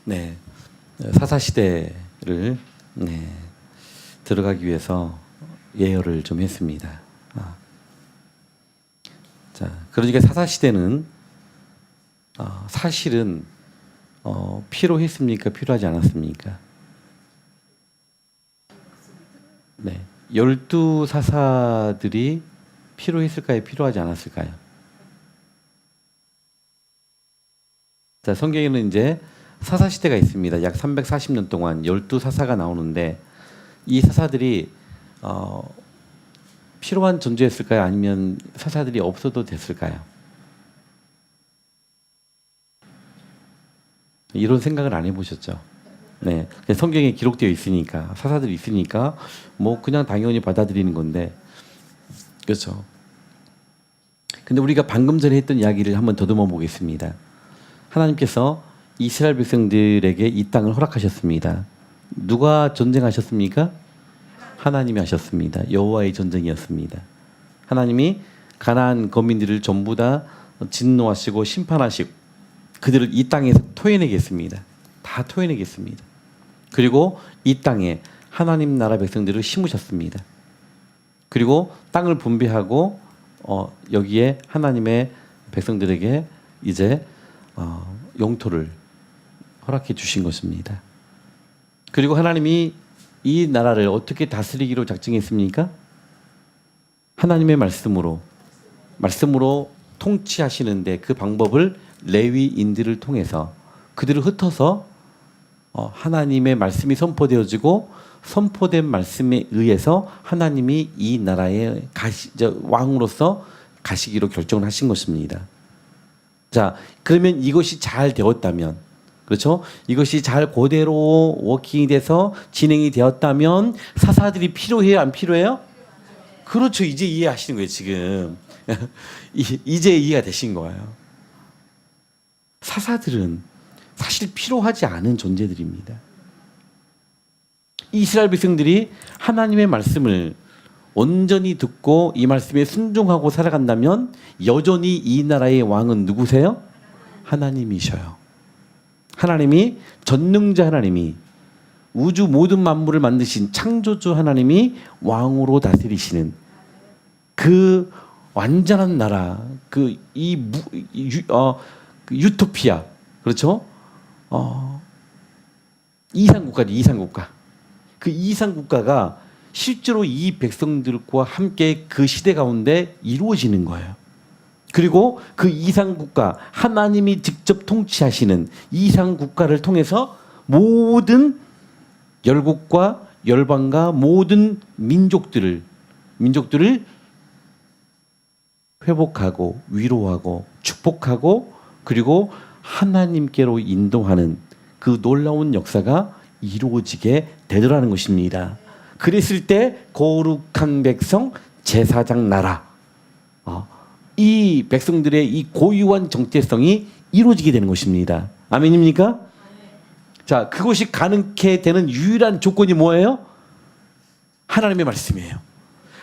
네, 사사시대를 들어가기 위해서 예열을 좀 했습니다. 자, 그러니까 사사시대는 사실은 필요했습니까? 필요하지 않았습니까? 네, 12사사들이 필요했을까요? 필요하지 않았을까요? 자, 성경에는 이제 사사시대가 있습니다. 약 340년 동안 12사사가 나오는데 이 사사들이 필요한 존재였을까요? 아니면 사사들이 없어도 됐을까요? 이런 생각을 안 해보셨죠? 네, 성경에 기록되어 있으니까 사사들이 있으니까 뭐 그냥 당연히 받아들이는 건데 그렇죠? 근데 우리가 방금 전에 했던 이야기를 한번 더듬어 보겠습니다. 하나님께서 이스라엘 백성들에게 이 땅을 허락하셨습니다. 누가 전쟁하셨습니까? 하나님이 하셨습니다. 여호와의 전쟁이었습니다. 하나님이 가나안 거민들을 전부 다 진노하시고 심판하시고 그들을 이 땅에서 토해내겠습니다. 다 토해내겠습니다. 그리고 이 땅에 하나님 나라 백성들을 심으셨습니다. 그리고 땅을 분배하고 여기에 하나님의 백성들에게 이제 영토를 허락해 주신 것입니다. 그리고 하나님이 이 나라를 어떻게 다스리기로 작정했습니까? 하나님의 말씀으로 통치하시는데 그 방법을 레위인들을 통해서 그들을 흩어서 하나님의 말씀이 선포되어지고 선포된 말씀에 의해서 하나님이 이 나라의 왕으로서 가시기로 결정을 하신 것입니다. 자, 그러면 이것이 잘 되었다면, 그렇죠? 이것이 잘 그대로 워킹이 돼서 진행이 되었다면 사사들이 필요해요, 안 필요해요? 그렇죠. 이제 이해하시는 거예요, 지금. 이제 이해가 되신 거예요. 사사들은 사실 필요하지 않은 존재들입니다. 이스라엘 백성들이 하나님의 말씀을 온전히 듣고 이 말씀에 순종하고 살아간다면 여전히 이 나라의 왕은 누구세요? 하나님이셔요. 하나님이 전능자 하나님이 우주 모든 만물을 만드신 창조주 하나님이 왕으로 다스리시는 그 완전한 나라, 유토피아, 그렇죠? 이상국가죠, 이상국가. 그 이상국가가 실제로 이 백성들과 함께 그 시대 가운데 이루어지는 거예요. 그리고 그 이상국가, 하나님이 직접 통치하시는 이상국가를 통해서 모든 열국과 열방과 모든 민족들을 회복하고 위로하고 축복하고 그리고 하나님께로 인도하는 그 놀라운 역사가 이루어지게 되더라는 것입니다. 그랬을 때 거룩한 백성 제사장 나라 이 백성들의 이 고유한 정체성이 이루어지게 되는 것입니다. 아멘입니까? 자, 그것이 가능케 되는 유일한 조건이 뭐예요? 하나님의 말씀이에요.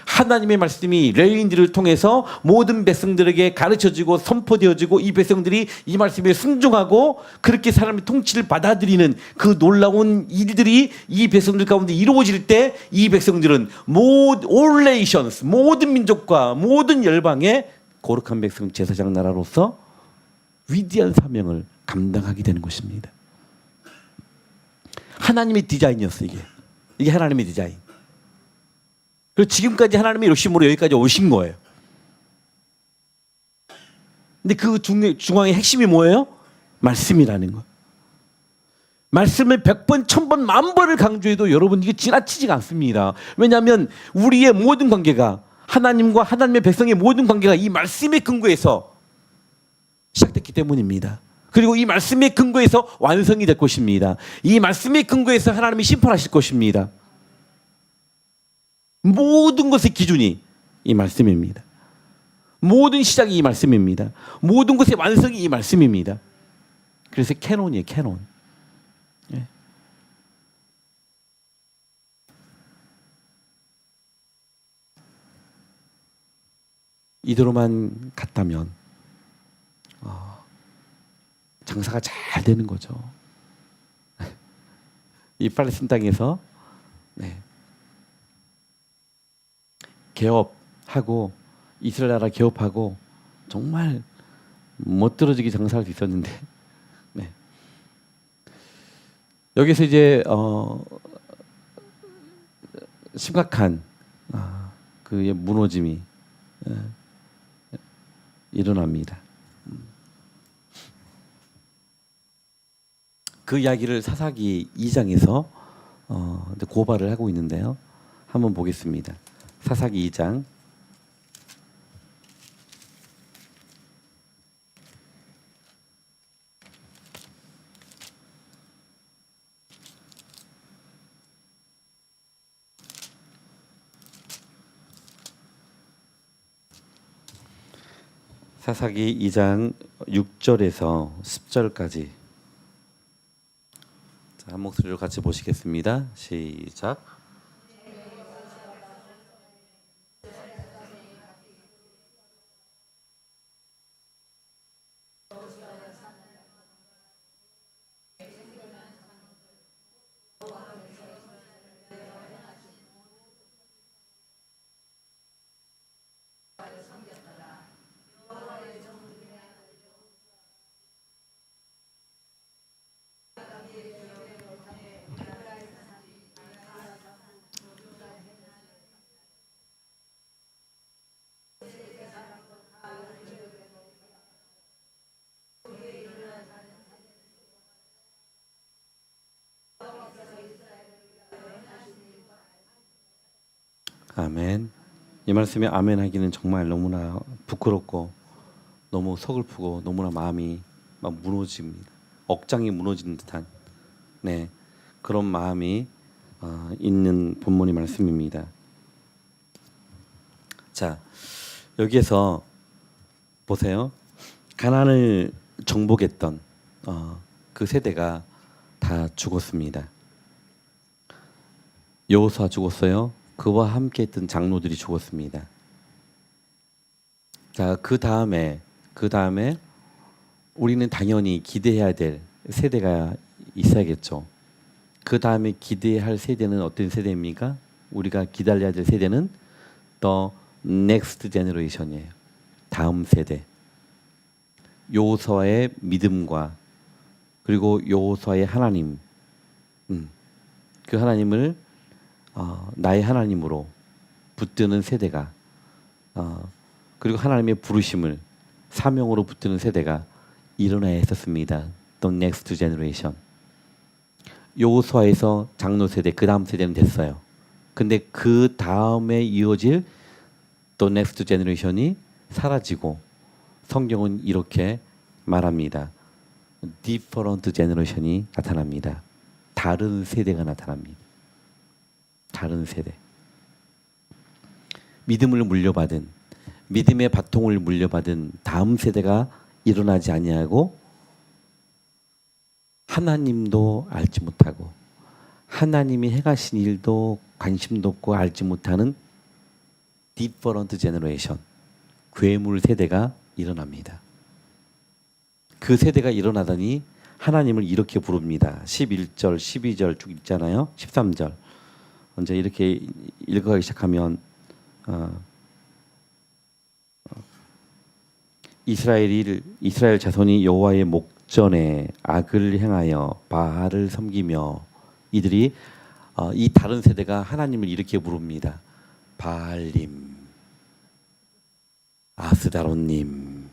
하나님의 말씀이 레위인들을 통해서 모든 백성들에게 가르쳐지고 선포되어지고 이 백성들이 이 말씀에 순종하고 그렇게 사람의 통치를 받아들이는 그 놀라운 일들이 이 백성들 가운데 이루어질 때 이 백성들은 all nations, 모든 민족과 모든 열방의 거룩한 백성 제사장 나라로서 위대한 사명을 감당하게 되는 것입니다. 하나님의 디자인이었어요. 이게 하나님의 디자인. 그리고 지금까지 하나님의 욕심으로 여기까지 오신 거예요. 근데 그 중앙의 핵심이 뭐예요? 말씀이라는 거. 말씀을 100번, 1000번, 10,000번을 강조해도 여러분 이게 지나치지가 않습니다. 왜냐하면 우리의 모든 관계가 하나님과 하나님의 백성의 모든 관계가 이 말씀의 근거에서 시작됐기 때문입니다. 그리고 이 말씀의 근거에서 완성이 될 것입니다. 이 말씀의 근거에서 하나님이 심판하실 것입니다. 모든 것의 기준이 이 말씀입니다. 모든 시작이 이 말씀입니다. 모든 것의 완성이 이 말씀입니다. 그래서 캐논이에요, 캐논. 예. 이대로만 갔다면 장사가 잘 되는 거죠. 이 팔레스타인 땅에서 네, 개업하고 이스라엘 나라 개업하고 정말 멋들어지게 장사할 수 있었는데 네. 여기서 이제 심각한 그의 무너짐이 일어납니다. 그 이야기를 사사기 2장에서 고발을 하고 있는데요. 한번 보겠습니다. 사사기 2장 사사기 2장 6절에서 10절까지 자, 한 목소리로 같이 보시겠습니다. 시작. 아멘. 이 말씀에 아멘 하기는 정말 너무나 부끄럽고 너무 서글프고 너무나 마음이 막 무너집니다. 억장이 무너지는 듯한 네 그런 마음이 있는 본문의 말씀입니다. 자 여기에서 보세요. 가나안을 정복했던 그 세대가 다 죽었습니다. 여호수아 죽었어요. 그와 함께했던 장로들이 죽었습니다. 자, 그 다음에 우리는 당연히 기대해야 될 세대가 있어야겠죠. 그 다음에 기대할 세대는 어떤 세대입니까? 우리가 기다려야 될 세대는 The Next Generation이에요. 다음 세대. 여호수아의 믿음과 그리고 여호수아의 하나님, 그 하나님을 나의 하나님으로 붙드는 세대가 그리고 하나님의 부르심을 사명으로 붙드는 세대가 일어나야 했었습니다. The next generation. 여호수아에서 장로 세대, 그 다음 세대는 됐어요. 근데 그 다음에 이어질 The next generation이 사라지고 성경은 이렇게 말합니다. Different generation이 나타납니다. 다른 세대가 나타납니다. 다른 세대. 믿음을 물려받은 믿음의 바통을 물려받은 다음 세대가 일어나지 아니하고 하나님도 알지 못하고 하나님이 행하신 일도 관심도 없고 알지 못하는 different generation 괴물 세대가 일어납니다. 그 세대가 일어나더니 하나님을 이렇게 부릅니다. 11절, 12절 쭉 있잖아요. 13절. 먼저 이렇게 읽어가기 시작하면 이스라엘 자손이 여호와의 목전에 악을 행하여 바알을 섬기며 이들이 이 다른 세대가 하나님을 이렇게 부릅니다. 바알님, 아스다롯님,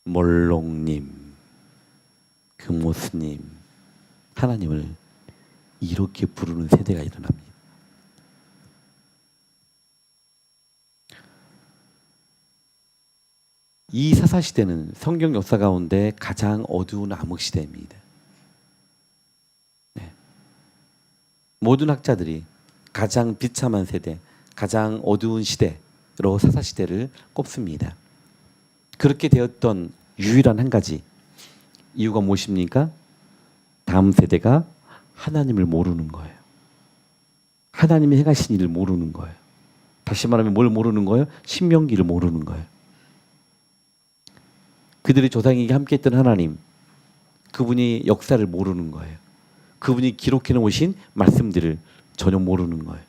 몰록님, 금모스님, 하나님을 이렇게 부르는 세대가 일어납니다. 이 사사시대는 성경 역사 가운데 가장 어두운 암흑시대입니다. 네. 모든 학자들이 가장 비참한 세대, 가장 어두운 시대로 사사시대를 꼽습니다. 그렇게 되었던 유일한 한 가지 이유가 무엇입니까? 다음 세대가 하나님을 모르는 거예요. 하나님이 행하신 일을 모르는 거예요. 다시 말하면 뭘 모르는 거예요? 신명기를 모르는 거예요. 그들의 조상에게 함께했던 하나님, 그분이 역사를 모르는 거예요. 그분이 기록해 놓으신 말씀들을 전혀 모르는 거예요.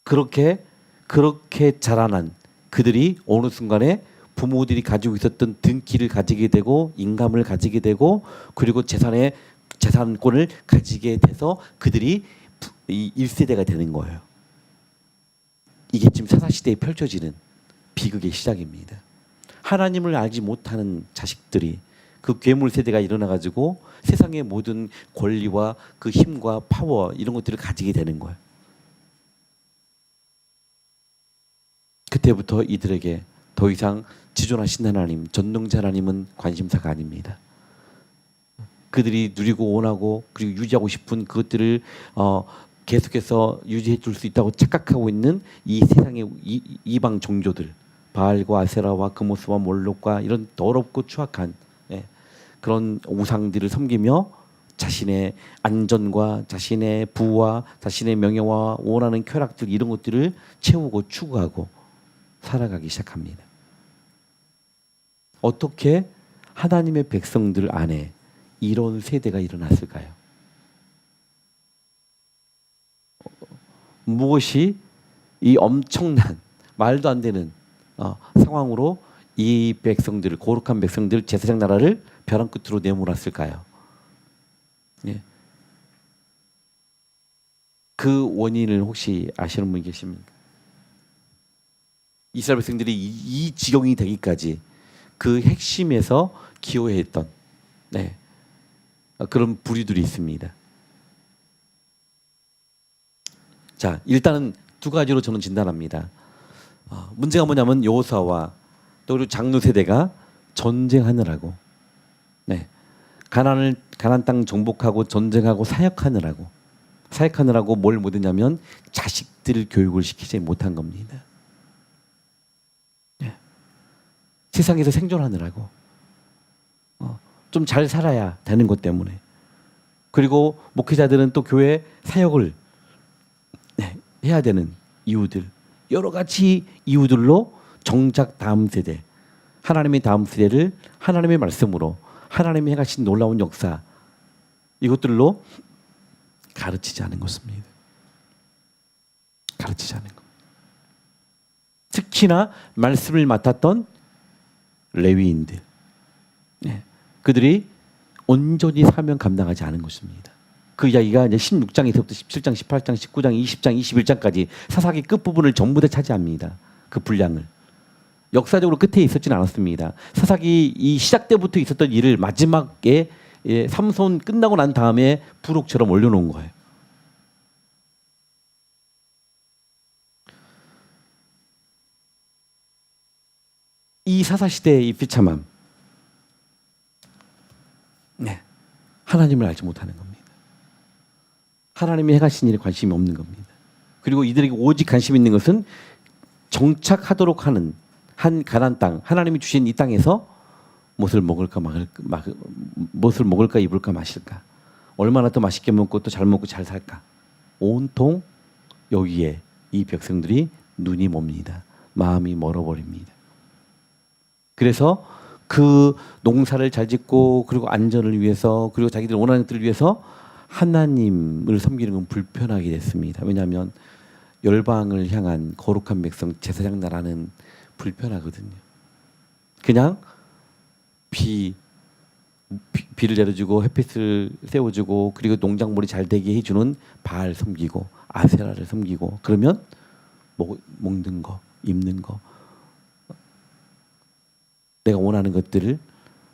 그렇게 자라난 그들이 어느 순간에 부모들이 가지고 있었던 등기를 가지게 되고 인감을 가지게 되고 그리고 재산권을 가지게 돼서 그들이 이 1세대가 되는 거예요. 이게 지금 사사시대에 펼쳐지는 비극의 시작입니다. 하나님을 알지 못하는 자식들이 그 괴물 세대가 일어나가지고 세상의 모든 권리와 그 힘과 파워 이런 것들을 가지게 되는 거예요. 그때부터 이들에게 더 이상 지존하신 하나님, 전능자 하나님은 관심사가 아닙니다. 그들이 누리고 원하고 그리고 유지하고 싶은 그것들을 계속해서 유지해 줄 수 있다고 착각하고 있는 이 세상의 이방 종교들, 바알과 아세라와 그모스와 몰록과 이런 더럽고 추악한 그런 우상들을 섬기며 자신의 안전과 자신의 부와 자신의 명예와 원하는 쾌락들 이런 것들을 채우고 추구하고 살아가기 시작합니다. 어떻게 하나님의 백성들 안에 이런 세대가 일어났을까요? 무엇이 이 엄청난 말도 안 되는 상황으로 이 백성들을 거룩한 백성들 제사장 나라를 벼랑 끝으로 내몰았을까요? 예. 그 원인을 혹시 아시는 분 계십니까? 이스라엘 백성들이 이 지경이 되기까지 그 핵심에서 기여했던 그런 부류들이 있습니다. 자, 일단은 두 가지로 저는 진단합니다. 문제가 뭐냐면 여호수아와 또 그리고 장로 세대가 전쟁하느라고, 가나안 땅 정복하고 전쟁하고 사역하느라고 뭘 못했냐면 자식들 교육을 시키지 못한 겁니다. 세상에서 생존하느라고 좀 잘 살아야 되는 것 때문에 그리고 목회자들은 또 교회 사역을 해야 되는 이유들 여러 가지 이유들로 정작 다음 세대 하나님의 다음 세대를 하나님의 말씀으로 하나님이 행하신 놀라운 역사 이것들로 가르치지 않은 것입니다. 가르치지 않은 것. 특히나 말씀을 맡았던 레위인들 그들이 온전히 사명 감당하지 않은 것입니다. 그 이야기가 이제 16장에서부터 17장, 18장, 19장, 20장, 21장까지 사사기 끝부분을 전부 다 차지합니다. 그 분량을. 역사적으로 끝에 있었지는 않았습니다. 사사기 이 시작 때부터 있었던 일을 마지막에 삼손 끝나고 난 다음에 부록처럼 올려놓은 거예요. 이 사사시대의 이 비참함 하나님을 알지 못하는 겁니다. 하나님이 행하신 일에 관심이 없는 겁니다. 그리고 이들에게 오직 관심 있는 것은 정착하도록 하는 한 가나안 땅, 하나님이 주신 이 땅에서 무엇을 먹을까 입을까 마실까, 얼마나 더 맛있게 먹고 또 잘 먹고 잘 살까, 온통 여기에 이 백성들이 눈이 멉니다. 마음이 멀어버립니다. 그래서 그 농사를 잘 짓고 그리고 안전을 위해서 그리고 자기들 원하는 것들을 위해서 하나님을 섬기는 건 불편하게 됐습니다. 왜냐하면 열방을 향한 거룩한 백성 제사장 나라는 불편하거든요. 그냥 비를 내려주고 햇빛을 세워주고 그리고 농작물이 잘 되게 해주는 바알 섬기고 아세라를 섬기고 그러면 먹는 거, 입는 거 내가 원하는 것들을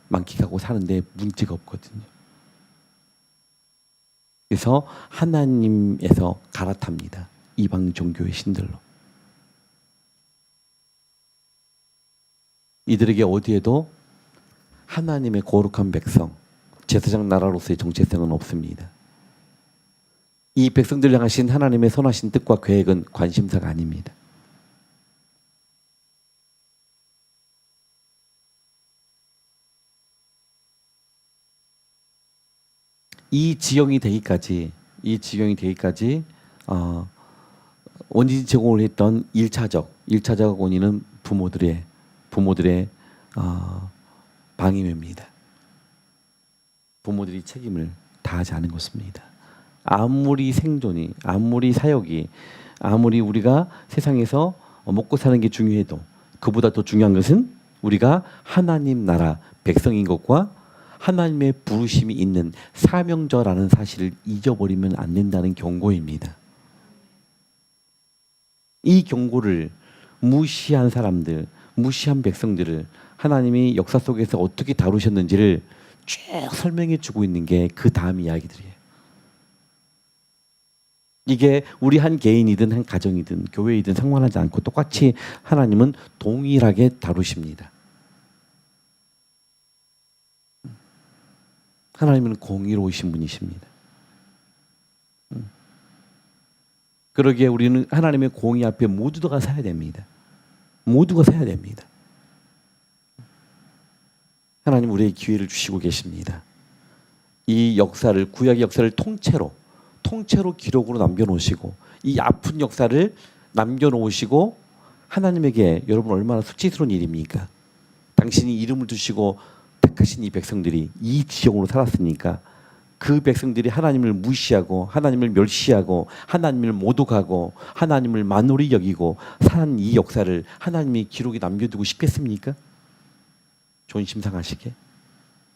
만끽하고 사는데 문제가 없거든요. 그래서 하나님에서 갈아탑니다. 이방 종교의 신들로. 이들에게 어디에도 하나님의 거룩한 백성, 제사장 나라로서의 정체성은 없습니다. 이 백성들 향하신 하나님의 선하신 뜻과 계획은 관심사가 아닙니다. 이 지형이 되기까지 원인 제공을 했던 1차적 원인은 부모들의 방임입니다. 부모들이 책임을 다하지 않은 것입니다. 아무리 생존이, 아무리 사역이, 아무리 우리가 세상에서 먹고 사는 게 중요해도 그보다 더 중요한 것은 우리가 하나님 나라 백성인 것과 하나님의 부르심이 있는 사명자라는 사실을 잊어버리면 안 된다는 경고입니다. 이 경고를 무시한 사람들, 무시한 백성들을 하나님이 역사 속에서 어떻게 다루셨는지를 쭉 설명해 주고 있는 게 그 다음 이야기들이에요. 이게 우리 한 개인이든 한 가정이든 교회이든 상관하지 않고 똑같이 하나님은 동일하게 다루십니다. 하나님은 공의로우신 분이십니다. 그러기에 우리는 하나님의 공의 앞에 모두가 서야 됩니다. 모두가 서야 됩니다. 하나님 우리에게 기회를 주시고 계십니다. 이 역사를, 구약의 역사를 통째로 기록으로 남겨놓으시고 이 아픈 역사를 남겨놓으시고 하나님에게 여러분 얼마나 수치스러운 일입니까? 당신이 이름을 두시고 택하신 이 백성들이 이 지형으로 살았으니까 그 백성들이 하나님을 무시하고 하나님을 멸시하고 하나님을 모독하고 하나님을 만홀히 여기고 산 이 역사를 하나님이 기록에 남겨두고 싶겠습니까? 존심 상하시게.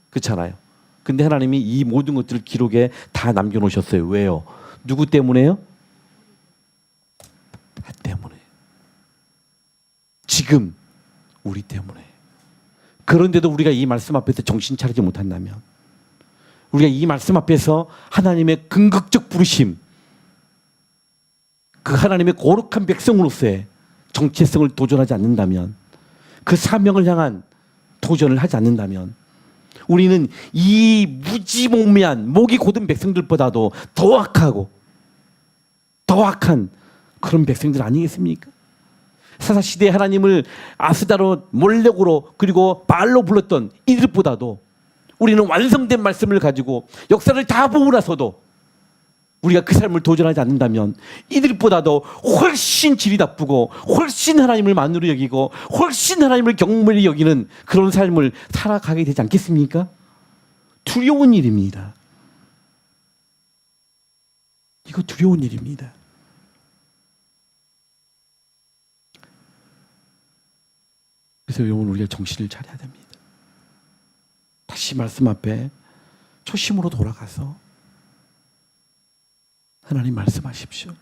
그렇잖아요. 근데 하나님이 이 모든 것들을 기록에 다 남겨놓으셨어요. 왜요? 누구 때문에요? 나 때문에. 지금 우리 때문에. 그런데도 우리가 이 말씀 앞에서 정신 차리지 못한다면, 우리가 이 말씀 앞에서 하나님의 긍극적 부르심, 그 하나님의 거룩한 백성으로서의 정체성을 도전하지 않는다면, 그 사명을 향한 도전을 하지 않는다면 우리는 이 무지몽매한 목이 곧은 백성들보다도 더 악하고 더 악한 그런 백성들 아니겠습니까? 사사시대에 하나님을 아스다로 몰렉으로 그리고 바알로 불렀던 이들보다도 우리는 완성된 말씀을 가지고 역사를 다 보고 나서도 우리가 그 삶을 도전하지 않는다면 이들보다도 훨씬 질이 나쁘고 훨씬 하나님을 만으로 여기고 훨씬 하나님을 경물히 여기는 그런 삶을 살아가게 되지 않겠습니까? 두려운 일입니다. 이거 두려운 일입니다. 그래서 여러분 우리가 정신을 차려야 됩니다. 다시 말씀 앞에 초심으로 돌아가서 하나님 말씀하십시오.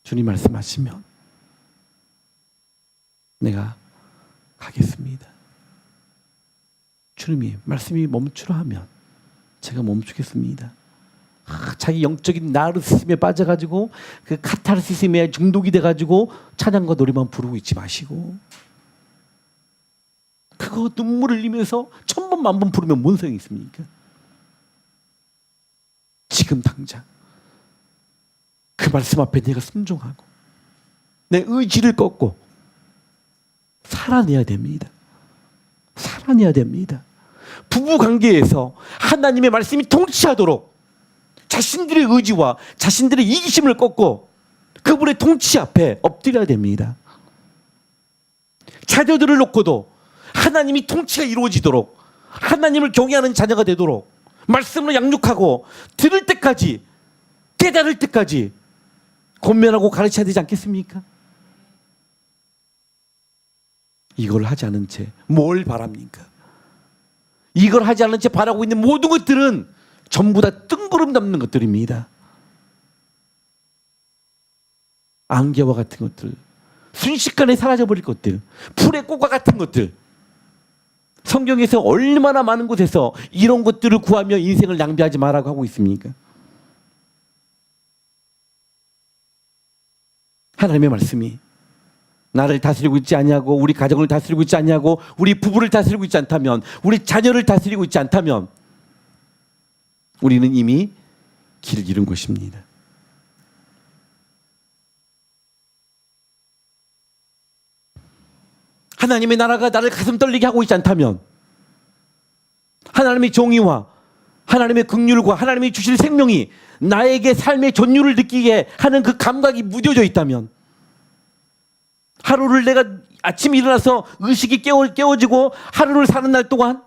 주님 말씀하시면 내가 가겠습니다. 주님이 말씀이 멈추라 하면 제가 멈추겠습니다. 자기 영적인 나르시즘에 빠져가지고 그 카타르시즘에 중독이 돼가지고 찬양과 노래만 부르고 있지 마시고 그거 눈물 흘리면서 1000번 만번 부르면 뭔 소용이 있습니까? 지금 당장 그 말씀 앞에 내가 순종하고 내 의지를 꺾고 살아내야 됩니다. 살아내야 됩니다. 부부 관계에서 하나님의 말씀이 통치하도록 자신들의 의지와 자신들의 이기심을 꺾고 그분의 통치 앞에 엎드려야 됩니다. 자녀들을 놓고도 하나님이 통치가 이루어지도록 하나님을 경외하는 자녀가 되도록 말씀으로 양육하고 들을 때까지 깨달을 때까지 권면하고 가르쳐야 되지 않겠습니까? 이걸 하지 않은 채 뭘 바랍니까? 이걸 하지 않은 채 바라고 있는 모든 것들은 전부 다 뜬구름 잡는 것들입니다. 안개와 같은 것들, 순식간에 사라져버릴 것들, 풀의 꽃과 같은 것들. 성경에서 얼마나 많은 곳에서 이런 것들을 구하며 인생을 낭비하지 말라고 하고 있습니까? 하나님의 말씀이 나를 다스리고 있지 않냐고, 우리 가정을 다스리고 있지 않냐고, 우리 부부를 다스리고 있지 않다면, 우리 자녀를 다스리고 있지 않다면 우리는 이미 길을 잃은 것입니다. 하나님의 나라가 나를 가슴 떨리게 하고 있지 않다면, 하나님의 정의와 하나님의 긍휼과 하나님이 주실 생명이 나에게 삶의 전율을 느끼게 하는 그 감각이 무뎌져 있다면, 하루를 내가 아침에 일어나서 의식이 깨워지고 하루를 사는 날 동안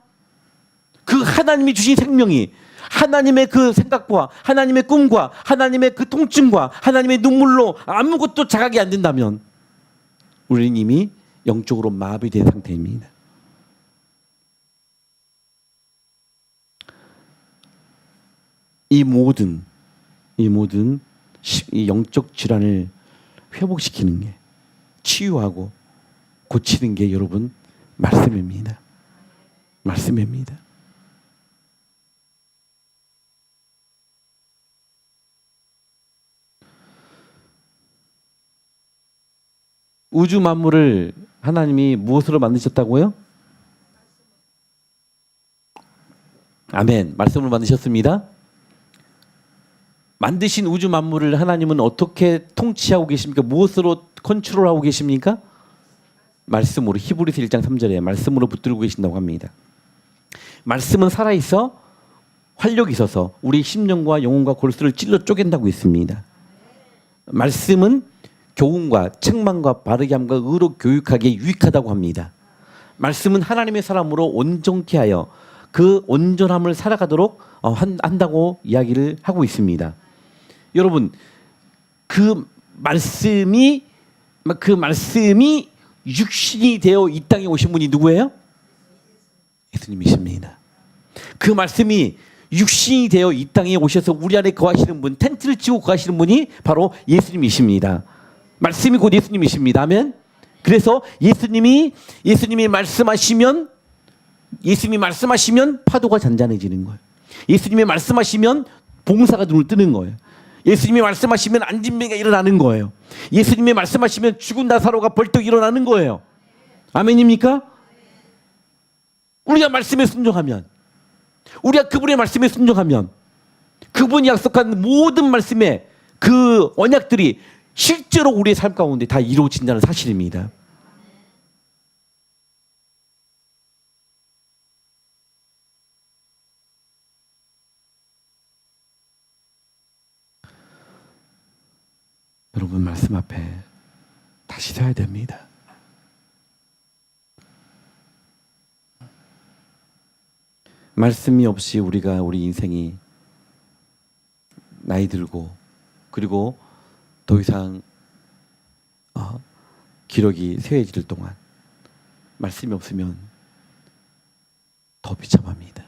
그 하나님이 주신 생명이 하나님의 그 생각과 하나님의 꿈과 하나님의 그 통증과 하나님의 눈물로 아무것도 자각이 안 된다면 우리는 이미 영적으로 마비된 상태입니다. 이 모든 이 영적 질환을 회복시키는 게, 치유하고 고치는 게 여러분 말씀입니다. 말씀입니다. 우주 만물을 하나님이 무엇으로 만드셨다고요? 아멘. 말씀으로 만드셨습니다. 만드신 우주 만물을 하나님은 어떻게 통치하고 계십니까? 무엇으로 컨트롤하고 계십니까? 말씀으로. 히브리서 1장 3절에 말씀으로 붙들고 계신다고 합니다. 말씀은 살아있어 활력이 있어서 우리 심령과 영혼과 골수를 찔러 쪼갠다고 했습니다. 말씀은 교훈과 책망과 바르게 함과 의로 교육하기에 유익하다고 합니다. 말씀은 하나님의 사람으로 온전케 하여 그 온전함을 살아가도록 한다고 이야기를 하고 있습니다. 여러분, 그 말씀이 육신이 되어 이 땅에 오신 분이 누구예요? 예수님이십니다. 그 말씀이 육신이 되어 이 땅에 오셔서 우리 안에 거하시는 분, 텐트를 치고 거하시는 분이 바로 예수님이십니다. 말씀이 곧 예수님이십니다. 아멘. 그래서 예수님이 말씀하시면 파도가 잔잔해지는 거예요. 예수님이 말씀하시면 봉사가 눈을 뜨는 거예요. 예수님이 말씀하시면 안진병이 일어나는 거예요. 예수님이 말씀하시면 죽은 나사로가 벌떡 일어나는 거예요. 아멘입니까? 우리가 말씀에 순종하면, 우리가 그분의 말씀에 순종하면 그분이 약속한 모든 말씀의 그 언약들이 실제로 우리의 삶 가운데 다 이루어진다는 사실입니다. 여러분, 말씀 앞에 다시 서야 됩니다. 말씀이 없이 우리 인생이 나이 들고 그리고 더 이상 기력이 쇠해질 동안 말씀이 없으면 더 비참합니다.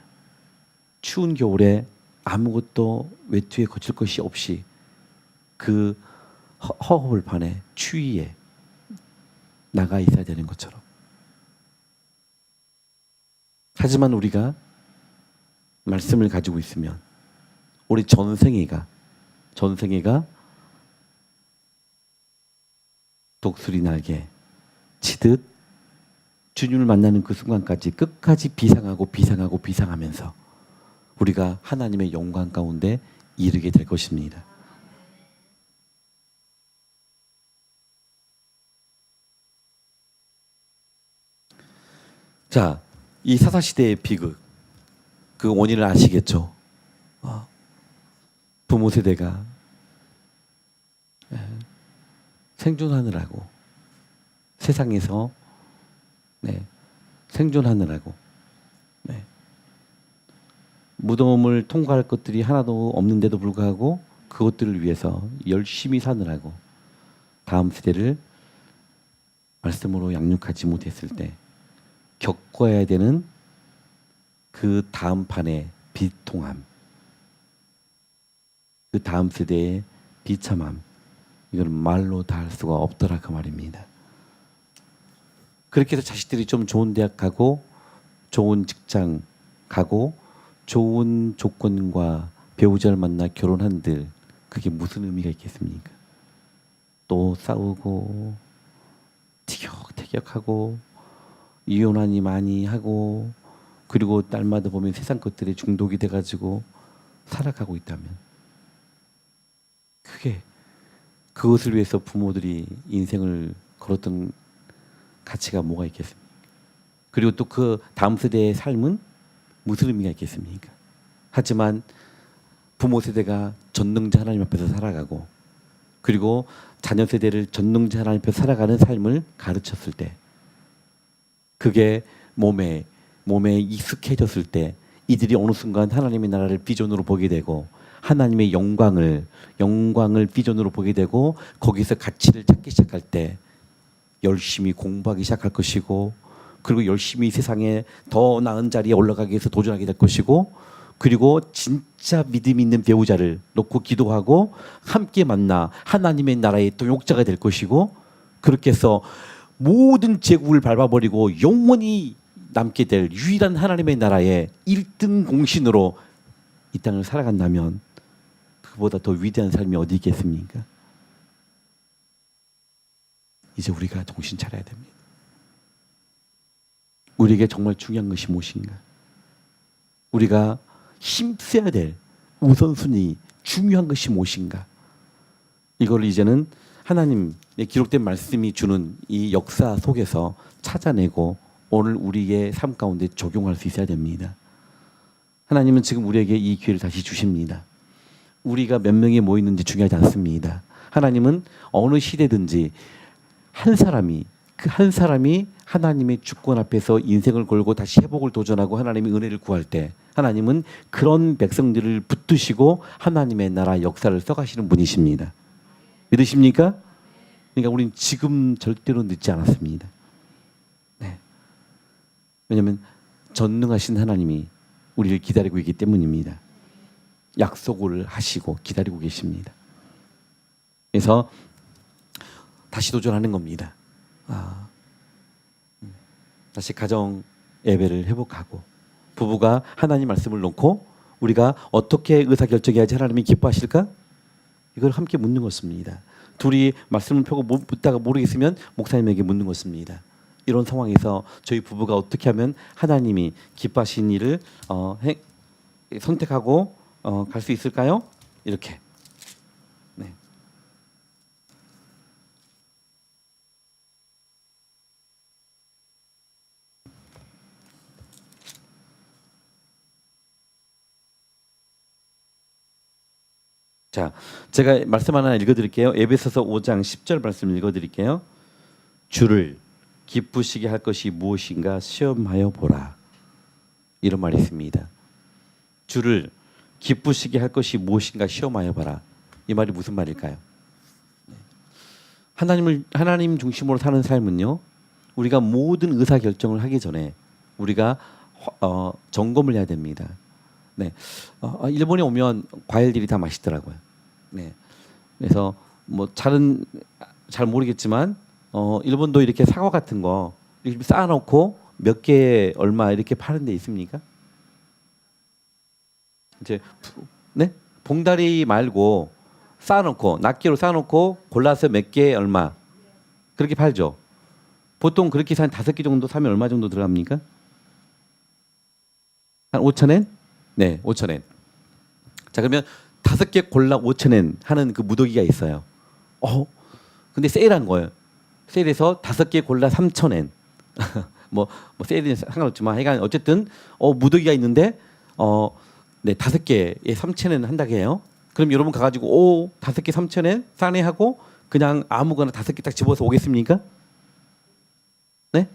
추운 겨울에 아무것도 외투에 거칠 것이 없이 그 허허벌판에 추위에 나가 있어야 되는 것처럼. 하지만 우리가 말씀을 가지고 있으면 우리 전생애가 독수리 날개 치듯 주님을 만나는 그 순간까지 끝까지 비상하면서 우리가 하나님의 영광 가운데 이르게 될 것입니다. 자, 이 사사시대의 비극, 그 원인을 아시겠죠? 부모 세대가 생존하느라고, 세상에서 생존하느라고 무덤을 통과할 것들이 하나도 없는데도 불구하고 그것들을 위해서 열심히 사느라고 다음 세대를 말씀으로 양육하지 못했을 때 겪어야 되는 그 다음 판의 비통함, 그 다음 세대의 비참함, 이건 말로 다 할 수가 없더라 그 말입니다. 그렇게 해서 자식들이 좀 좋은 대학 가고 좋은 직장 가고 좋은 조건과 배우자를 만나 결혼한들 그게 무슨 의미가 있겠습니까? 또 싸우고 티격태격하고 이혼하니 많이 하고 그리고 딸마다 보면 세상 것들에 중독이 돼가지고 살아가고 있다면 그것을 위해서 부모들이 인생을 걸었던 가치가 뭐가 있겠습니까? 그리고 또 그 다음 세대의 삶은 무슨 의미가 있겠습니까? 하지만 부모 세대가 전능자 하나님 앞에서 살아가고 그리고 자녀 세대를 전능자 하나님 앞에서 살아가는 삶을 가르쳤을 때 그게 몸에 익숙해졌을 때 이들이 어느 순간 하나님의 나라를 비전으로 보게 되고 하나님의 영광을 비전으로 보게 되고 거기서 가치를 찾기 시작할 때 열심히 공부하기 시작할 것이고 그리고 열심히 세상에 더 나은 자리에 올라가기 위해서 도전하게 될 것이고 그리고 진짜 믿음 있는 배우자를 놓고 기도하고 함께 만나 하나님의 나라의 동역자가 될 것이고 그렇게 해서 모든 제국을 밟아버리고 영원히 남게 될 유일한 하나님의 나라의 1등 공신으로 이 땅을 살아간다면 그보다 더 위대한 삶이 어디 있겠습니까? 이제 우리가 정신 차려야 됩니다. 우리에게 정말 중요한 것이 무엇인가? 우리가 힘써야 될 우선순위 중요한 것이 무엇인가? 이걸 이제는 하나님의 기록된 말씀이 주는 이 역사 속에서 찾아내고 오늘 우리의 삶 가운데 적용할 수 있어야 됩니다. 하나님은 지금 우리에게 이 기회를 다시 주십니다. 우리가 몇 명이 모이는지 중요하지 않습니다. 하나님은 어느 시대든지 한 사람이 그 한 사람이 하나님의 주권 앞에서 인생을 걸고 다시 회복을 도전하고 하나님의 은혜를 구할 때 하나님은 그런 백성들을 붙드시고 하나님의 나라 역사를 써가시는 분이십니다. 믿으십니까? 그러니까 우리는 지금 절대로 늦지 않았습니다. 네. 왜냐하면 전능하신 하나님이 우리를 기다리고 있기 때문입니다. 약속을 하시고 기다리고 계십니다. 그래서 다시 도전하는 겁니다. 다시 가정 예배를 회복하고 부부가 하나님 말씀을 놓고 우리가 어떻게 의사결정해야지 하나님이 기뻐하실까? 이걸 함께 묻는 것입니다. 둘이 말씀을 펴고 묻다가 모르겠으면 목사님에게 묻는 것입니다. 이런 상황에서 저희 부부가 어떻게 하면 하나님이 기뻐하신 일을 선택하고 갈 수 있을까요? 이렇게. 네. 자, 제가 말씀 하나 읽어드릴게요. 에베소서 5장 10절 말씀 읽어드릴게요. 주를 기쁘시게 할 것이 무엇인가 시험하여 보라. 이런 말이 있습니다. 주를 기쁘시게 할 것이 무엇인가 시험하여 봐라. 이 말이 무슨 말일까요? 하나님 중심으로 사는 삶은요. 우리가 모든 의사 결정을 하기 전에 우리가 점검을 해야 됩니다. 네, 일본에 오면 과일들이 다 맛있더라고요. 네, 그래서 뭐 잘 모르겠지만 일본도 이렇게 사과 같은 거 이렇게 쌓아놓고 몇 개 얼마 이렇게 파는 데 있습니까? 이제 네 봉다리 말고 쌓아놓고 낱개로 쌓아놓고 골라서 몇 개 얼마 그렇게 팔죠. 보통 그렇게 한 5개 정도 사면 얼마 정도 들어갑니까? 한 5,000엔? 네, 5,000엔. 자, 그러면 5개 골라 5,000엔 하는 그 무더기가 있어요. 근데 세일한 거예요. 세일해서 5개 골라 3,000엔. 뭐 세일은 상관없지만 하여간 어쨌든 무더기가 있는데 네, 5개에 3,000엔 한다고 해요. 그럼 여러분 가가지고 5개 3,000엔 싸네 하고 그냥 아무거나 5개 딱 집어서 오겠습니까? 네?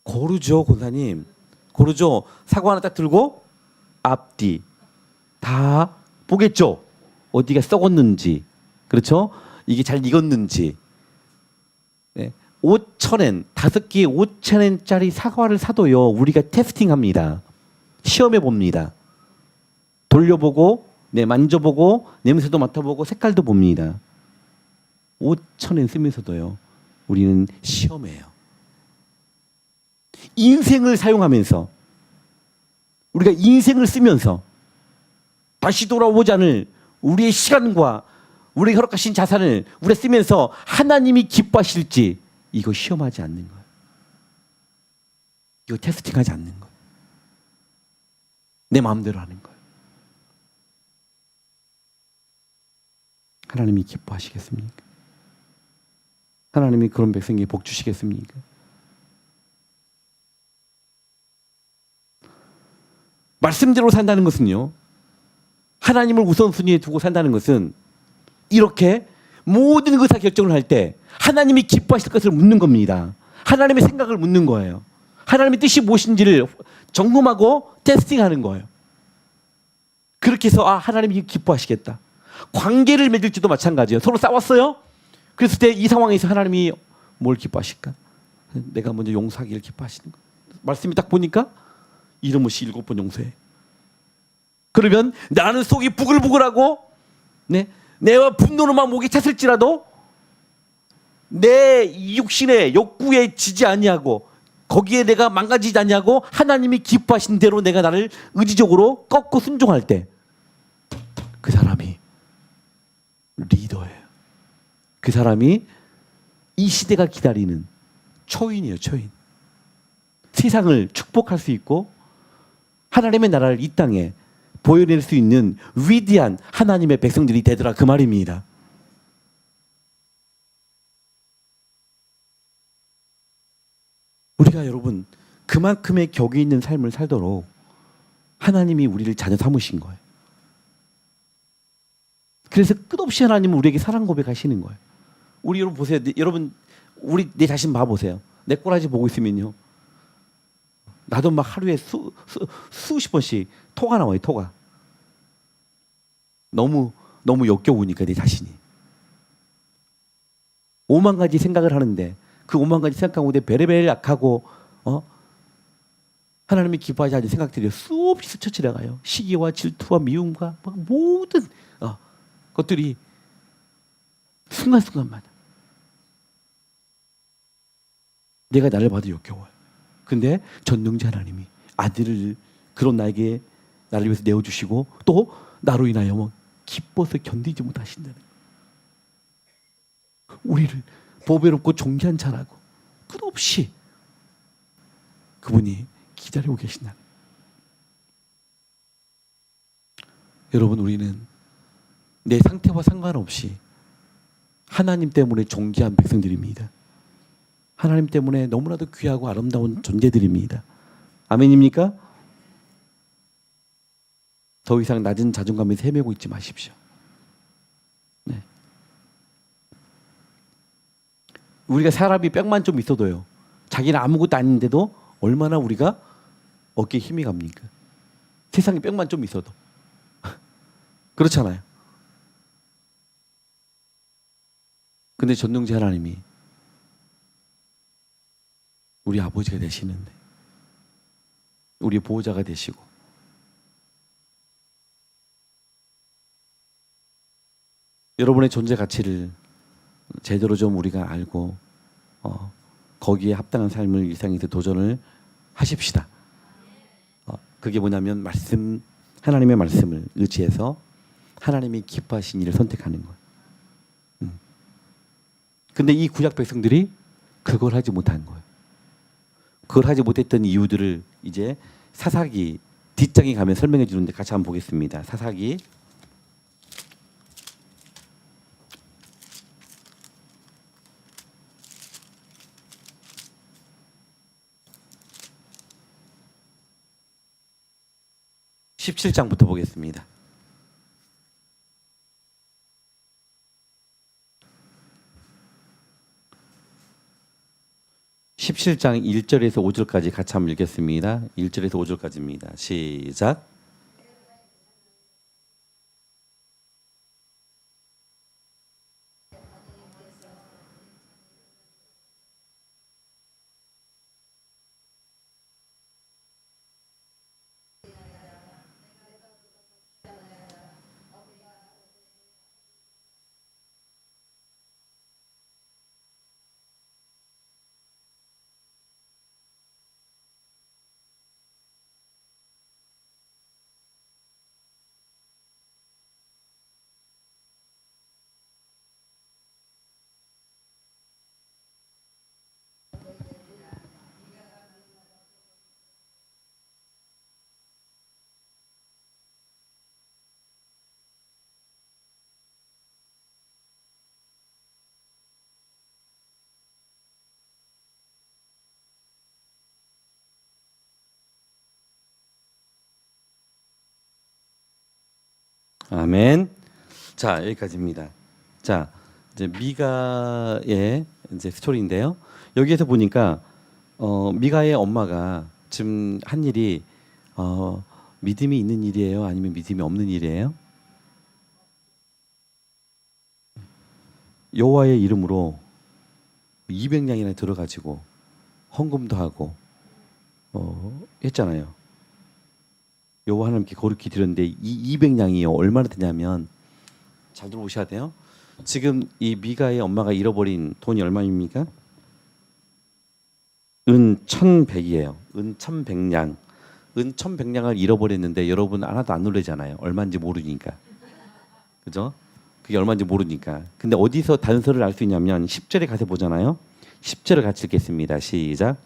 고르죠, 권사님. 고르죠. 사과 하나 딱 들고 앞뒤 다 보겠죠. 어디가 썩었는지, 그렇죠? 이게 잘 익었는지. 네. 5,000엔 5개에 5,000엔짜리 사과를 사도요. 우리가 테스팅합니다. 시험해 봅니다. 돌려보고, 네, 만져보고, 냄새도 맡아보고, 색깔도 봅니다. 5,000엔 쓰면서도요. 우리는 시험해요. 인생을 사용하면서 우리가 인생을 쓰면서 다시 돌아오지 않을 우리의 시간과 우리의 허락하신 자산을 우리가 쓰면서 하나님이 기뻐하실지 이거 시험하지 않는 거예요. 이거 테스팅하지 않는 거예요. 내 마음대로 하는 거예요. 하나님이 기뻐하시겠습니까? 하나님이 그런 백성에게 복 주시겠습니까? 말씀대로 산다는 것은요. 하나님을 우선순위에 두고 산다는 것은 이렇게 모든 의사결정을 할 때 하나님이 기뻐하실 것을 묻는 겁니다. 하나님의 생각을 묻는 거예요. 하나님의 뜻이 무엇인지를 점검하고 테스팅하는 거예요. 그렇게 해서 하나님이 기뻐하시겠다. 관계를 맺을지도 마찬가지예요. 서로 싸웠어요. 그랬을 때 이 상황에서 하나님이 뭘 기뻐하실까? 내가 먼저 용서하기를 기뻐하시는 거예요. 말씀이 딱 보니까 이름 없이 7번 용서해. 그러면 나는 속이 부글부글하고 내가 분노로 막 목이 찼을지라도 내 육신의 욕구에 지지 아니하고 거기에 내가 망가지지 아니하고 하나님이 기뻐하신 대로 내가 나를 의지적으로 꺾고 순종할 때 그 사람이 리더예요. 그 사람이 이 시대가 기다리는 초인이에요. 초인. 세상을 축복할 수 있고 하나님의 나라를 이 땅에 보여낼 수 있는 위대한 하나님의 백성들이 되더라 그 말입니다. 우리가 여러분 그만큼의 격이 있는 삶을 살도록 하나님이 우리를 자녀 삼으신 거예요. 그래서 끝없이 하나님은 우리에게 사랑 고백하시는 거예요. 우리 여러분 보세요. 여러분 우리 내 자신 봐보세요. 내 꼬라지 보고 있으면요. 나도 막 하루에 수십 번씩 토가 나와요. 토가. 너무 역겨우니까 내 자신이. 5만 가지 생각을 하는데 그 5만 가지 생각하고 내 베레베레 약하고 하나님이 기뻐하지 않는 생각들이 수없이 스쳐 지나가요. 시기와 질투와 미움과 막 모든 것들이 순간순간마다 내가 나를 봐도 역겨워요. 근데 전능자 하나님이 아들을 그런 나를 위해서 내어주시고 또 나로 인하여 뭐 기뻐서 견디지 못하신다는 거예요. 우리를 보배롭고 존귀한 자라고 끝없이 그분이 기다리고 계신다는 거예요. 여러분 우리는 내 상태와 상관없이 하나님 때문에 존귀한 백성들입니다. 하나님 때문에 너무나도 귀하고 아름다운 존재들입니다. 아멘입니까? 더 이상 낮은 자존감에 헤매고 있지 마십시오. 네. 우리가 사람이 뼈만 좀 있어도요. 자기는 아무것도 아닌데도 얼마나 우리가 어깨에 힘이 갑니까? 세상에 뼈만 좀 있어도. 그렇잖아요. 근데 전능자 하나님이 우리 아버지가 되시는데 우리 보호자가 되시고 여러분의 존재 가치를 제대로 좀 우리가 알고 거기에 합당한 삶을 일상에서 도전을 하십시다. 그게 뭐냐면 하나님의 말씀을 의지해서 하나님이 기뻐하신 일을 선택하는 거예요. 근데 이 구약 백성들이 그걸 하지 못한 거예요. 그걸 하지 못했던 이유들을 이제 사사기 뒷장에 가면 설명해 주는데 같이 한번 보겠습니다. 사사기 17장부터 보겠습니다. 17장 1절에서 5절까지 같이 한번 읽겠습니다. 1절에서 5절까지입니다. 시작. 아멘. 자, 여기까지입니다. 자, 이제 미가의 이제 스토리인데요. 여기에서 보니까 미가의 엄마가 지금 한 일이 믿음이 있는 일이에요? 아니면 믿음이 없는 일이에요? 여호와의 이름으로 200냥이나 들어가지고 헌금도 하고 했잖아요. 여호와 하나님께 거룩히 드렸는데 이 200냥이요 얼마나 되냐면 잘 들어보셔야 돼요. 지금 이 미가의 엄마가 잃어버린 돈이 얼마입니까? 은 1100이에요. 은 1100냥. 은 1100냥을 잃어버렸는데 여러분 하나도 안 놀라잖아요. 얼마인지 모르니까. 그죠? 그게 얼마인지 모르니까. 근데 어디서 단서를 알 수 있냐면 10절에 가서 보잖아요. 10절을 같이 읽겠습니다. 시작.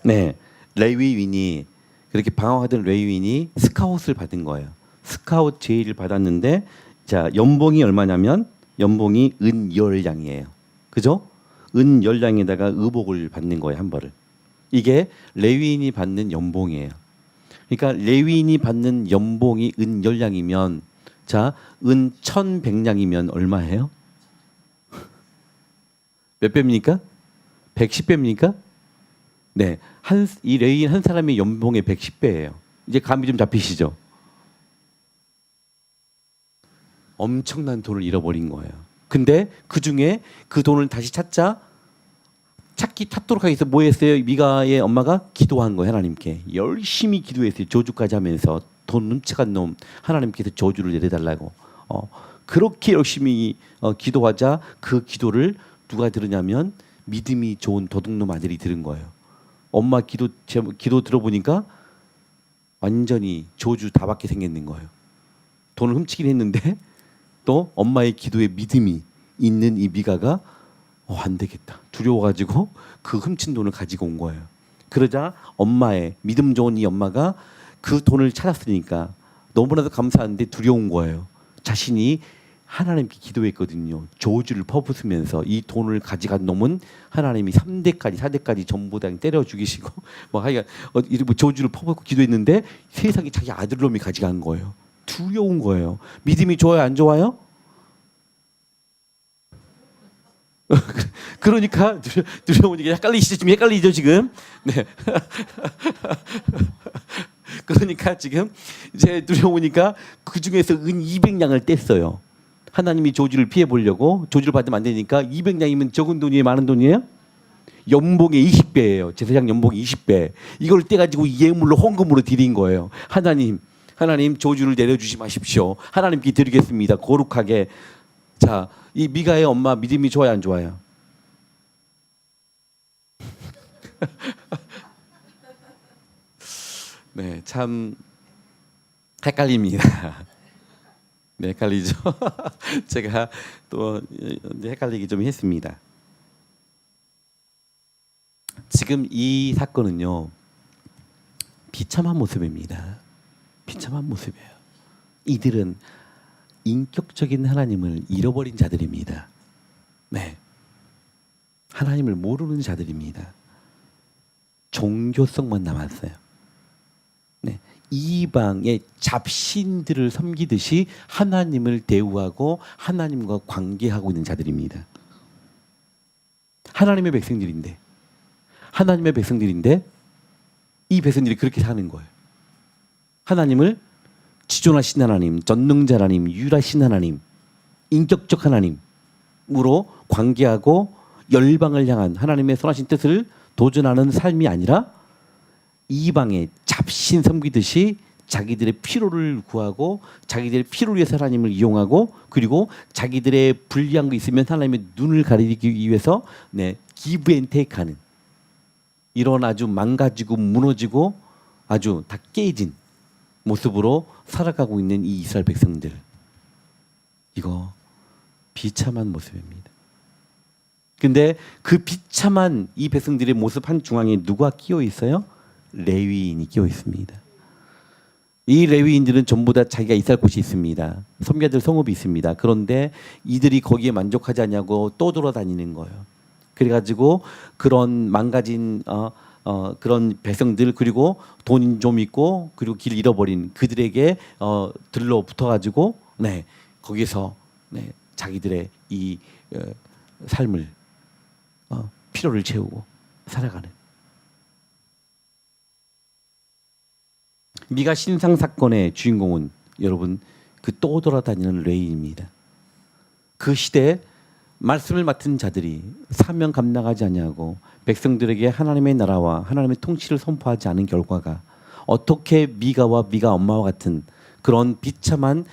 네. 레위인이 그렇게 방황하던 레위인이 스카웃을 받은 거예요. 스카웃 제의를 받았는데 자, 연봉이 얼마냐면 연봉이 은 10냥이에요. 그죠? 은 10냥에다가 의복을 받는 거예요, 한 벌을. 이게 레위인이 받는 연봉이에요. 그러니까 레위인이 받는 연봉이 은 10냥이면 자, 은 1100냥이면 얼마예요? 몇 배입니까? 110배입니까? 네. 이 레위인 한 사람의 연봉의 110배예요. 이제 감이 좀 잡히시죠? 엄청난 돈을 잃어버린 거예요. 근데 그 중에 그 돈을 다시 찾도록 하기 위해서 뭐 했어요? 미가의 엄마가 기도한 거예요, 하나님께. 열심히 기도했어요. 저주까지 하면서 돈 훔쳐간 놈 하나님께서 저주를 내려달라고. 그렇게 열심히 기도하자 그 기도를 누가 들으냐면 믿음이 좋은 도둑놈 아들이 들은 거예요. 엄마 기도 들어보니까 완전히 저주 다 받게 생겼는 거예요. 돈을 훔치긴 했는데 또 엄마의 기도에 믿음이 있는 이 미가가 안 되겠다. 두려워가지고 그 훔친 돈을 가지고 온 거예요. 그러자 엄마의 믿음 좋은 이 엄마가 그 돈을 찾았으니까 너무나도 감사한데 두려운 거예요. 자신이 하나님께 기도했거든요. 저주를 퍼붓으면서 이 돈을 가져간 놈은 하나님이 3대까지 4대까지 전부 다 때려 죽이시고 뭐 하여간 이렇게 저주를 퍼붓고 기도했는데 세상에 자기 아들놈이 가져간 거예요. 두려운 거예요. 믿음이 좋아요, 안 좋아요? 그러니까 두려우니까 지금 헷갈리죠 지금. 네. 그러니까 지금 이제 두려우니까 그 중에서 은 200냥을 뗐어요. 하나님이 저주를 피해 보려고. 저주를 받으면 안 되니까 200냥이면 적은 돈이에요, 많은 돈이에요? 연봉의 20배예요. 제사장 연봉이 20배. 이걸 떼가지고 예물로 헌금으로 드린 거예요. 하나님 저주를 내려주시 마십시오. 하나님께 드리겠습니다. 거룩하게. 자, 이 미가의 엄마 믿음이 좋아요, 안 좋아요? 네, 참 헷갈립니다. 네, 헷갈리죠. 제가 또 헷갈리기 좀 했습니다. 지금 이 사건은요, 비참한 모습입니다. 비참한 모습이에요. 이들은 인격적인 하나님을 잃어버린 자들입니다. 네, 하나님을 모르는 자들입니다. 종교성만 남았어요. 네, 이방의 잡신들을 섬기듯이 하나님을 대우하고 하나님과 관계하고 있는 자들입니다. 하나님의 백성들인데 이 백성들이 그렇게 사는 거예요. 하나님을 지존하신 하나님, 전능자 하나님, 유일하신 하나님, 인격적 하나님으로 관계하고 열방을 향한 하나님의 선하신 뜻을 도전하는 삶이 아니라 이방의 잡신 섬기듯이 자기들의 필요를 구하고 자기들의 필요를 위해서 하나님을 이용하고 그리고 자기들의 불리한 거 있으면 하나님의 눈을 가리기 위해서 기브 앤 테이크하는 이런 아주 망가지고 무너지고 아주 다 깨진 모습으로 살아가고 있는 이 이스라엘 백성들. 이거 비참한 모습입니다. 근데 그 비참한 이 백성들의 모습 한 중앙에 누가 끼어 있어요? 레위인이 끼어 있습니다. 이 레위인들은 전부 다 자기가 있을 곳이 있습니다. 섬겨들 성읍이 있습니다. 그런데 이들이 거기에 만족하지 않냐고 또 돌아다니는 거예요. 그래가지고 그런 망가진 그런 백성들 그리고 돈 좀 있고 그리고 길 잃어버린 그들에게 들러 붙어가지고 네 거기서 네 자기들의 이 삶을 필요를 채우고 살아가는 미가 신상 사건의 주인공은 여러분 그 또 돌아다니는 레인입니다. 그 시대에 말씀을 맡은 자들이 사명 감당하지 아니하고 백성들에게 하나님의 나라와 하나님의 통치를 선포하지 않은 결과가 어떻게 미가와 미가 엄마와 같은 그런 비참한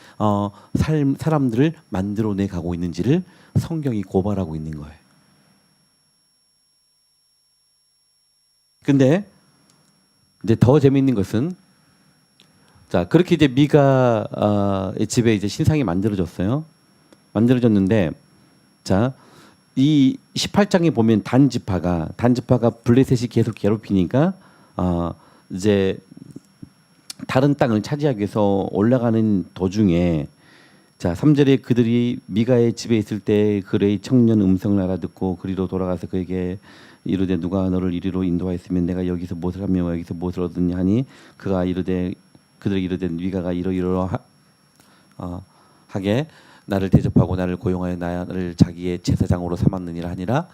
사람들을 만들어내 가고 있는지를 성경이 고발하고 있는 거예요. 근데 이제 더 재미있는 것은 자 그렇게 이제 미가 집에 이제 신상이 만들어졌어요. 만들어졌는데 자 이 18장에 보면 단지파가 블레셋이 계속 괴롭히니까 이제 다른 땅을 차지하기 위해서 올라가는 도중에 자 3절에 그들이 미가의 집에 있을 때 그의 청년 음성을 알아듣고 그리로 돌아가서 그에게 이르되 누가 너를 이리로 인도하였으면 내가 여기서 무엇을 하며 여기서 무엇을 얻었냐 하니 그가 이르되 그들이 이르되 미가가 하게 나를 대접하고 나를 고용하여 나를 자기의 제사장으로 삼았느니라 하니라.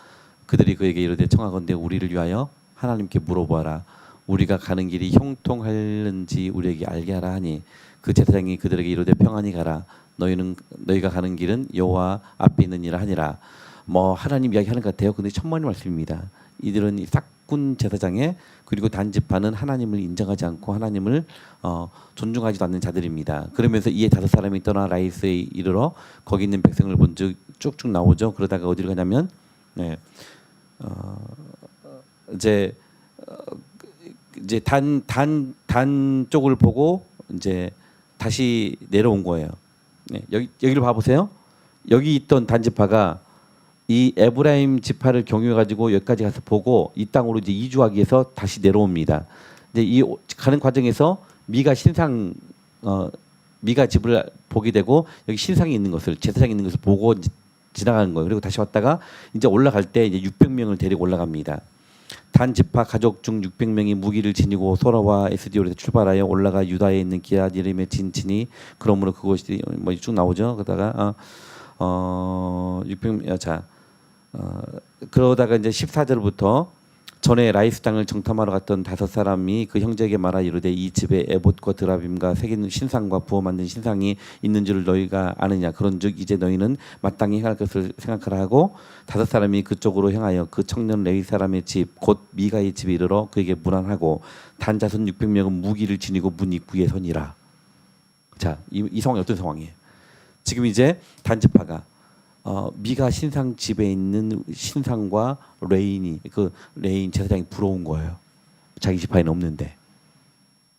그들이 그에게 이르되 청하건대 우리를 위하여 하나님께 물어보아라. 우리가 가는 길이 형통할는지 우리에게 알게 하라 하니 그 제사장이 그들에게 이르되 평안히 가라. 너희가 가는 길은 여호와 앞에 있느니라 하니라. 뭐 하나님 이야기하는 것 같아요. 근데 천만의 말씀입니다. 이들은 이 싹군 제사장에 그리고 단지파는 하나님을 인정하지 않고 하나님을 존중하지도 않는 자들입니다. 그러면서 이에 5사람이 떠나 라이스에 이르러 거기 있는 백성을 본즉 쭉쭉 나오죠. 그러다가 어디를 가냐면 네, 이제 단 쪽을 보고 이제 다시 내려온 거예요. 네, 여기를 봐보세요. 여기 있던 단지파가 이 에브라임 지파를 경유해 가지고 여기까지 가서 보고 이 땅으로 이제 이주하기 위해서 다시 내려옵니다. 이제 이 가는 과정에서 미가 집을 보게 되고 여기 신상이 있는 것을 제사장이 있는 것을 보고 지나가는 거예요. 그리고 다시 왔다가 이제 올라갈 때 이제 600명을 데리고 올라갑니다. 단 지파 가족 중 600명이 무기를 지니고 소라와 에스디올에서 출발하여 올라가 유다에 있는 기럇 예림에 진치니 그러므로 그것이 뭐 쭉 나오죠. 그러다가 600명 그러다가 이제 14절부터 전에 라이스 땅을 정탐하러 갔던 5사람이 그 형제에게 말하 이르되 이 집에 에봇과 드라빔과 새긴 신상과 부어 만든 신상이 있는 줄을 너희가 아느냐. 그런즉 이제 너희는 마땅히 행할 것을 생각하라 하고 5사람이 그쪽으로 향하여 그 청년 레위 사람의 집 곧 미가의 집에 이르러 그에게 문안하고 단자손 600명은 무기를 지니고 문 입구에 서니라. 자, 이 상황이 어떤 상황이에요? 지금 이제 단지파가 미가 신상 집에 있는 신상과 레인 제사장이 부러운 거예요. 자기 지파에는 없는데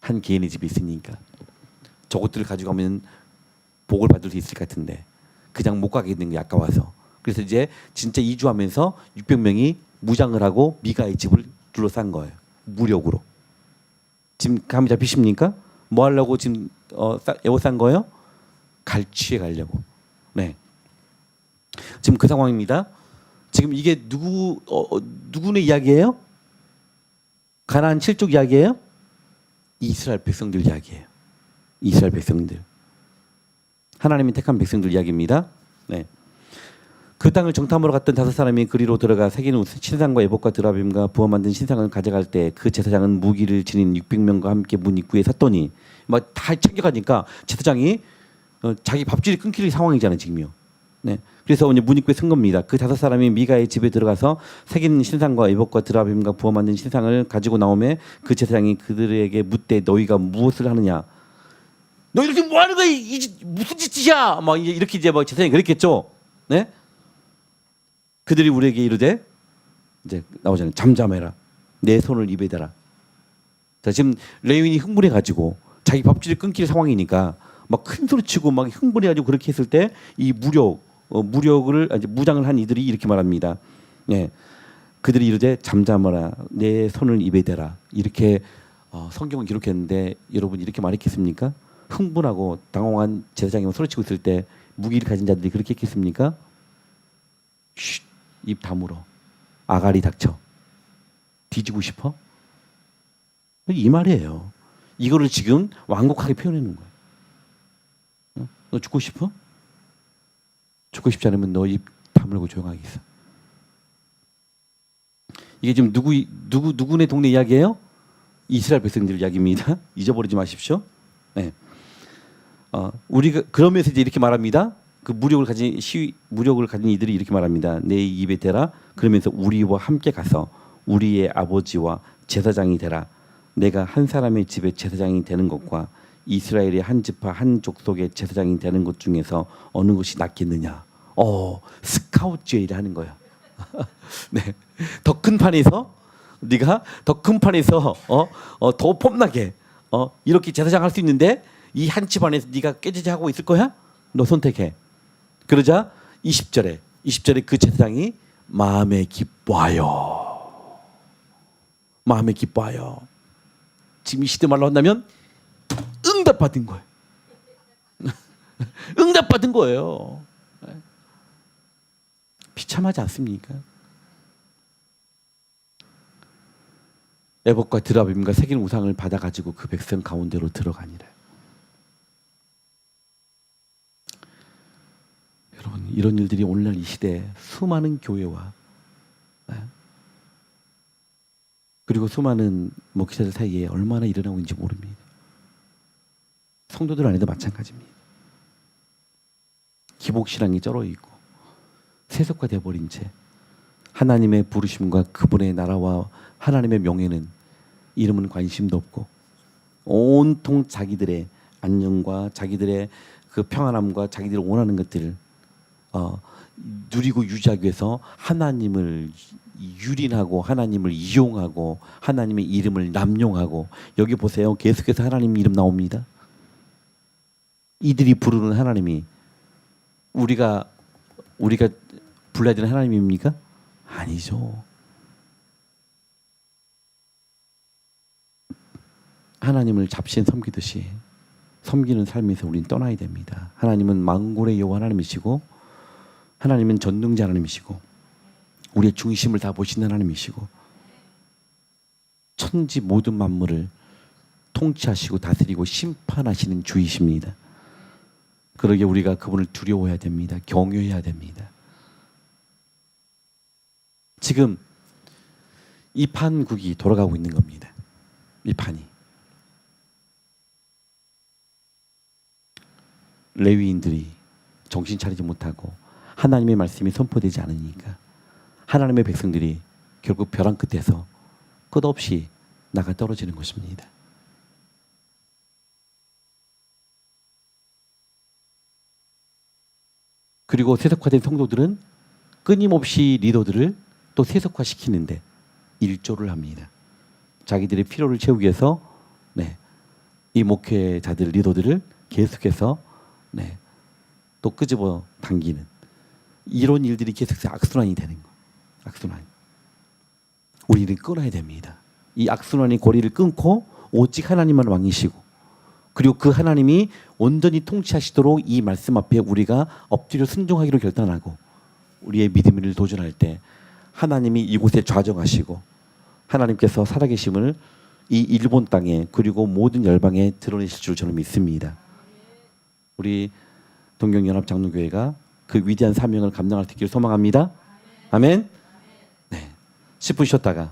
한 개인의 집이 있으니까 저것들을 가지고 가면 복을 받을 수 있을 것 같은데 그냥 못 가게 되는 게 아까워서 그래서 이제 진짜 이주하면서 600명이 무장을 하고 미가의 집을 둘러싼 거예요. 무력으로. 지금 감이 잡히십니까? 뭐 하려고 지금 에워싼 거예요? 갈취해 가려고. 네. 지금 그 상황입니다. 지금 이게 누구의 이야기예요? 가나안 7족 이야기예요? 이스라엘 백성들 이야기예요. 이스라엘 백성들. 하나님이 택한 백성들 이야기입니다. 네. 그 땅을 정탐하러 갔던 5사람이 그리로 들어가 새긴 신상과 에봇과 드라빔과 부어 만든 신상을 가져갈 때 그 제사장은 무기를 지닌 600명과 함께 문 입구에 섰더니 막 다 챙겨가니까 제사장이 자기 밥줄이 끊길 상황이잖아요 지금요. 네. 그래서 이제 문 입구에 선 겁니다. 그 5사람이 미가의 집에 들어가서 새긴 신상과 에봇과 드라빔과 부어 만든 신상을 가지고 나오매 그 제사장이 그들에게 묻되 너희가 무엇을 하느냐? 너희들 지금 뭐 하는 거야? 무슨 짓이야? 막 이렇게 이제 막 제사장이 그랬겠죠. 네? 그들이 우리에게 이르되 이제 나오잖아요. 잠잠해라. 내 손을 입에 대라. 자, 지금 레위인이 흥분해 가지고 자기 밥줄이 끊길 상황이니까 막 큰 소리 치고 막 흥분해 가지고 그렇게 했을 때 이 무력을 무장을 한 이들이 이렇게 말합니다. 네. 그들이 이르되 잠잠하라. 내 손을 입에 대라. 이렇게 성경은 기록했는데 여러분 이렇게 말했겠습니까? 흥분하고 당황한 제사장이 소리치고 있을 때 무기를 가진 자들이 그렇게 했겠습니까? 쉿, 입 다물어. 아가리 닥쳐. 뒤지고 싶어? 이 말이에요. 이거를 지금 완곡하게 표현해 놓은 거예요. 너 죽고 싶어? 죽고 싶지 않으면 너 입 다물고 조용하게 있어. 이게 지금 누구네 동네 이야기예요? 이스라엘 백성들 이야기입니다. 잊어버리지 마십시오. 네. 우리가 그러면서 이제 이렇게 말합니다. 그 무력을 가진 이들이 이렇게 말합니다. 내 입에 대라. 그러면서 우리와 함께 가서 우리의 아버지와 제사장이 되라. 내가 한 사람의 집에 제사장이 되는 것과 이스라엘의 한 지파 한 족속의 제사장이 되는 것 중에서 어느 것이 낫겠느냐. 스카우트제의를 하는 거예요. 네, 더 큰 판에서 네가 더 큰 판에서 더 폼나게 이렇게 제사장 할 수 있는데 이 한 집안에서 네가 깨지하고 있을 거야? 너 선택해. 그러자 20절에 그 제사장이 마음에 기뻐하여. 마음에 기뻐하여. 지금 이 시대 말로 한다면 응답받은 거예요. 응답받은 거예요. 비참하지 않습니까? 에봇과 드라빔과 새긴 우상을 받아가지고 그 백성 가운데로 들어가니라. 여러분, 이런 일들이 오늘날 이 시대에 수많은 교회와 그리고 수많은 목회자들 사이에 얼마나 일어나고 있는지 모릅니다. 성도들 안에도 마찬가지입니다. 기복신앙이 쩔어 있고 세속화돼 버린 채 하나님의 부르심과 그분의 나라와 하나님의 명예는 이름은 관심도 없고 온통 자기들의 안녕과 자기들의 그 평안함과 자기들이 원하는 것들을 누리고 유지하기 위해서 하나님을 유린하고 하나님을 이용하고 하나님의 이름을 남용하고 여기 보세요. 계속해서 하나님 이름 나옵니다. 이들이 부르는 하나님이 우리가 불러야 되는 하나님입니까? 아니죠. 하나님을 잡신 섬기듯이 섬기는 삶에서 우리는 떠나야 됩니다. 하나님은 만군의 여호와 하나님이시고 하나님은 전능자 하나님이시고 우리의 중심을 다 보시는 하나님이시고 천지 모든 만물을 통치하시고 다스리고 심판하시는 주이십니다. 그러기에 우리가 그분을 두려워해야 됩니다. 경외해야 됩니다. 지금 이 판국이 돌아가고 있는 겁니다. 이 판이. 레위인들이 정신 차리지 못하고 하나님의 말씀이 선포되지 않으니까 하나님의 백성들이 결국 벼랑 끝에서 끝없이 나가 떨어지는 것입니다. 그리고 세속화된 성도들은 끊임없이 리더들을 또 세속화시키는데 일조를 합니다. 자기들의 필요를 채우기 위해서 이 목회자들 리더들을 계속해서 또 끄집어 당기는 이런 일들이 계속해서 악순환이 되는 거예요. 악순환. 우리는 끊어야 됩니다. 이 악순환의 고리를 끊고 오직 하나님만 왕이시고 그리고 그 하나님이 온전히 통치하시도록 이 말씀 앞에 우리가 엎드려 순종하기로 결단하고 우리의 믿음을 도전할 때 하나님이 이곳에 좌정하시고 하나님께서 살아계심을 이 일본 땅에 그리고 모든 열방에 드러내실 줄 저는 믿습니다. 우리 동경연합장로교회가 그 위대한 사명을 감당할 수 있기를 소망합니다. 아멘. 10분 쉬었다가